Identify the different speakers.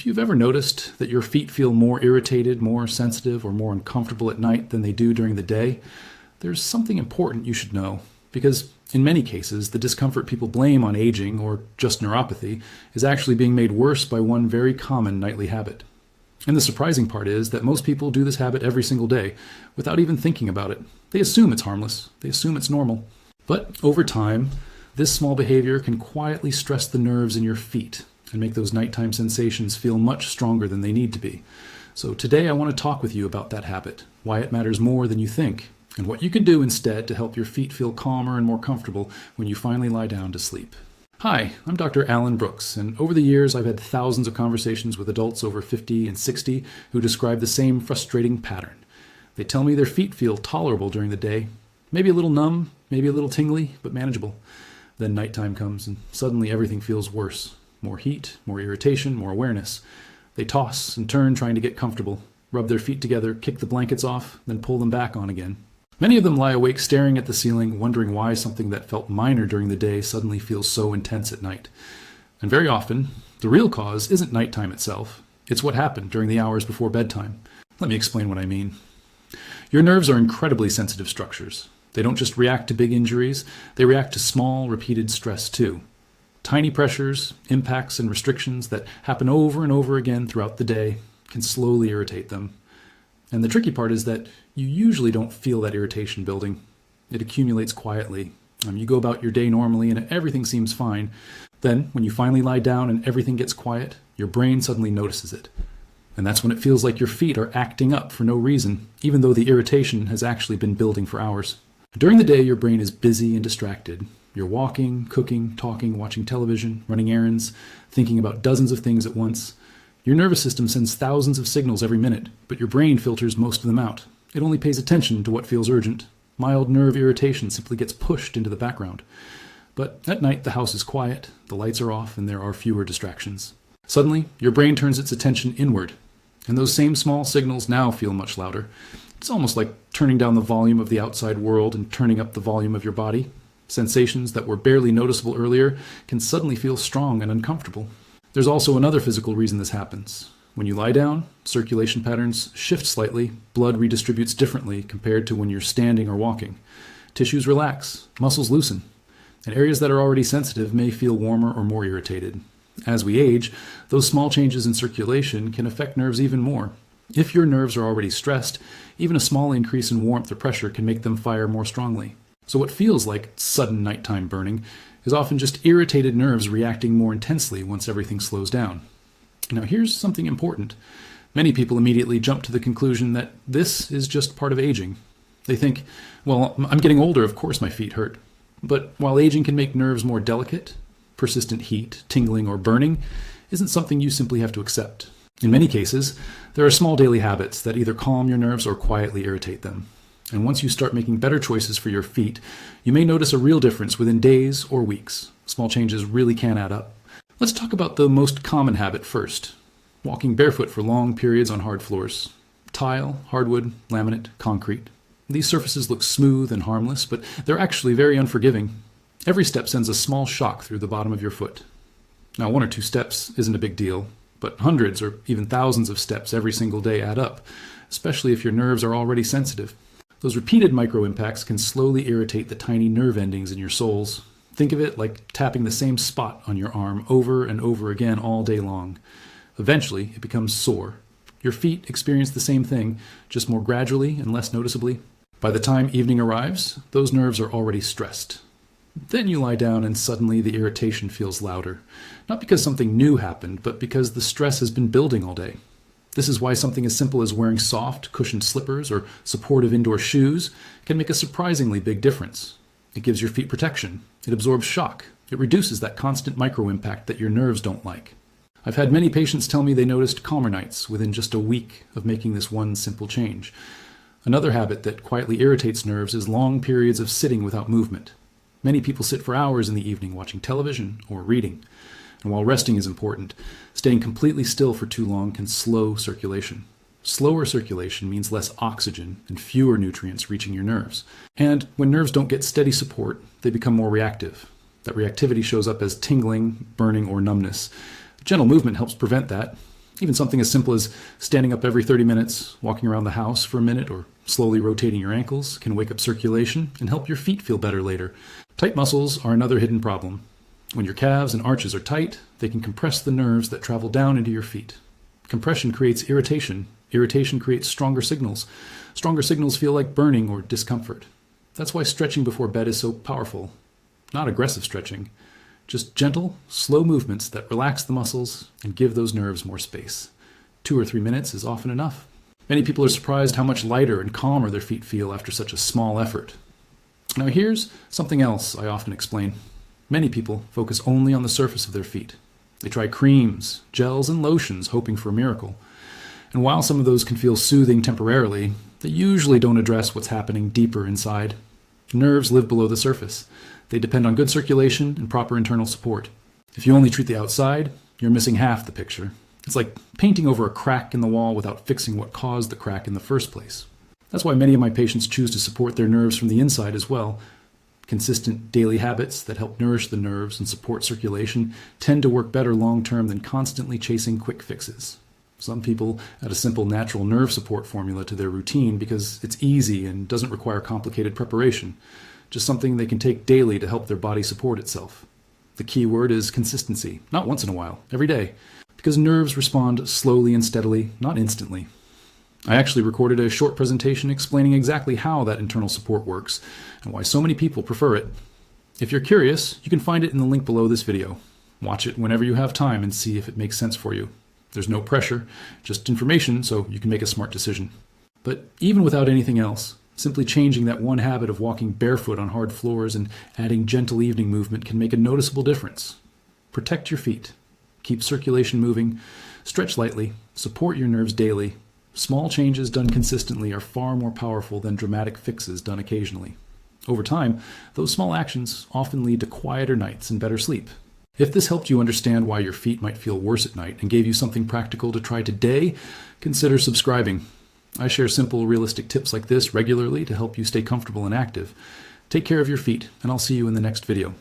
Speaker 1: you've ever noticed that your feet feel more irritated, more sensitive, or more uncomfortable at night than they do during the day, there's something important you should know. Because in many cases, the discomfort people blame on aging or just neuropathy is actually being made worse by one very common nightly habit. And the surprising part is that most people do this habit every single day without even thinking about it. They assume it's harmless. They assume it's normal. But over time, this small behavior can quietly stress the nerves in your feet and make those nighttime sensations feel much stronger than they need to be. So today I want to talk with you about that habit, why it matters more than you think, and what you can do instead to help your feet feel calmer and more comfortable when you finally lie down to sleep. Hi, I'm Dr. Alan Brooks, and over the years I've had thousands of conversations with adults over 50 and 60 who describe the same frustrating pattern. They tell me their feet feel tolerable during the day, maybe a little numb, maybe a little tingly, but manageable. Then nighttime comes and suddenly everything feels worse. More heat, more irritation, more awareness. They toss and turn trying to get comfortable, rub their feet together, kick the blankets off, then pull them back on again. Many of them lie awake staring at the ceiling, wondering why something that felt minor during the day suddenly feels so intense at night. And very often, the real cause isn't nighttime itself. It's what happened during the hours before bedtime. Let me explain what I mean. Your nerves are incredibly sensitive structures. They don't just react to big injuries, they react to small, repeated stress too. Tiny pressures, impacts, and restrictions that happen over and over again throughout the day can slowly irritate them. And the tricky part is that you usually don't feel that irritation building. It accumulates quietly. You go about your day normally and everything seems fine. Then, when you finally lie down and everything gets quiet, your brain suddenly notices it. And that's when it feels like your feet are acting up for no reason, even though the irritation has actually been building for hours. During the day, your brain is busy and distracted. You're walking, cooking, talking, watching television, running errands, thinking about dozens of things at once. Your nervous system sends thousands of signals every minute, but your brain filters most of them out. It only pays attention to what feels urgent. Mild nerve irritation simply gets pushed into the background. But at night, the house is quiet, the lights are off, and there are fewer distractions. Suddenly, your brain turns its attention inward, and those same small signals now feel much louder. It's almost like turning down the volume of the outside world and turning up the volume of your body. Sensations that were barely noticeable earlier can suddenly feel strong and uncomfortable. There's also another physical reason this happens. When you lie down, circulation patterns shift slightly, blood redistributes differently compared to when you're standing or walking. Tissues relax, muscles loosen, and areas that are already sensitive may feel warmer or more irritated. As we age, those small changes in circulation can affect nerves even more. If your nerves are already stressed, even a small increase in warmth or pressure can make them fire more strongly. So what feels like sudden nighttime burning is often just irritated nerves reacting more intensely once everything slows down. Now here's something important. Many people immediately jump to the conclusion that this is just part of aging. They think, well, I'm getting older, of course my feet hurt. But while aging can make nerves more delicate, persistent heat, tingling, or burning isn't something you simply have to accept. In many cases, there are small daily habits that either calm your nerves or quietly irritate them. And once you start making better choices for your feet, you may notice a real difference within days or weeks. Small changes really can add up. Let's talk about the most common habit first. Walking barefoot for long periods on hard floors. Tile, hardwood, laminate, concrete. These surfaces look smooth and harmless, but they're actually very unforgiving. Every step sends a small shock through the bottom of your foot. Now, 1 or 2 steps isn't a big deal, but hundreds or even thousands of steps every single day add up, especially if your nerves are already sensitive. Those repeated micro-impacts can slowly irritate the tiny nerve endings in your soles. Think of it like tapping the same spot on your arm over and over again all day long. Eventually, it becomes sore. Your feet experience the same thing, just more gradually and less noticeably. By the time evening arrives, those nerves are already stressed. Then you lie down and suddenly the irritation feels louder. Not because something new happened, but because the stress has been building all day. This is why something as simple as wearing soft, cushioned slippers or supportive indoor shoes can make a surprisingly big difference. It gives your feet protection. It absorbs shock. It reduces that constant micro-impact that your nerves don't like. I've had many patients tell me they noticed calmer nights within just a week of making this one simple change. Another habit that quietly irritates nerves is long periods of sitting without movement. Many people sit for hours in the evening watching television or reading. And while resting is important, staying completely still for too long can slow circulation. Slower circulation means less oxygen and fewer nutrients reaching your nerves. And when nerves don't get steady support, they become more reactive. That reactivity shows up as tingling, burning, or numbness. Gentle movement helps prevent that. Even something as simple as standing up every 30 minutes, walking around the house for a minute, or slowly rotating your ankles can wake up circulation and help your feet feel better later. Tight muscles are another hidden problem. When your calves and arches are tight, they can compress the nerves that travel down into your feet. Compression creates irritation. Irritation creates stronger signals. Stronger signals feel like burning or discomfort. That's why stretching before bed is so powerful. Not aggressive stretching, just gentle, slow movements that relax the muscles and give those nerves more space. 2 or 3 minutes is often enough. Many people are surprised how much lighter and calmer their feet feel after such a small effort. Now here's something else I often explain. Many people focus only on the surface of their feet. They try creams, gels, and lotions hoping for a miracle. And while some of those can feel soothing temporarily, they usually don't address what's happening deeper inside. Nerves live below the surface. They depend on good circulation and proper internal support. If you only treat the outside, you're missing half the picture. It's like painting over a crack in the wall without fixing what caused the crack in the first place. That's why many of my patients choose to support their nerves from the inside as well. Consistent daily habits that help nourish the nerves and support circulation tend to work better long-term than constantly chasing quick fixes. Some people add a simple natural nerve support formula to their routine because it's easy and doesn't require complicated preparation, just something they can take daily to help their body support itself. The key word is consistency, not once in a while, every day, because nerves respond slowly and steadily, not instantly. I actually recorded a short presentation explaining exactly how that internal support works and why so many people prefer it. If you're curious, you can find it in the link below this video. Watch it whenever you have time and see if it makes sense for you. There's no pressure, just information so you can make a smart decision. But even without anything else, simply changing that one habit of walking barefoot on hard floors and adding gentle evening movement can make a noticeable difference. Protect your feet. Keep circulation moving. Stretch lightly. Support your nerves daily. Small changes done consistently are far more powerful than dramatic fixes done occasionally. Over time, those small actions often lead to quieter nights and better sleep. If this helped you understand why your feet might feel worse at night and gave you something practical to try today, consider subscribing. I share simple, realistic tips like this regularly to help you stay comfortable and active. Take care of your feet, and I'll see you in the next video.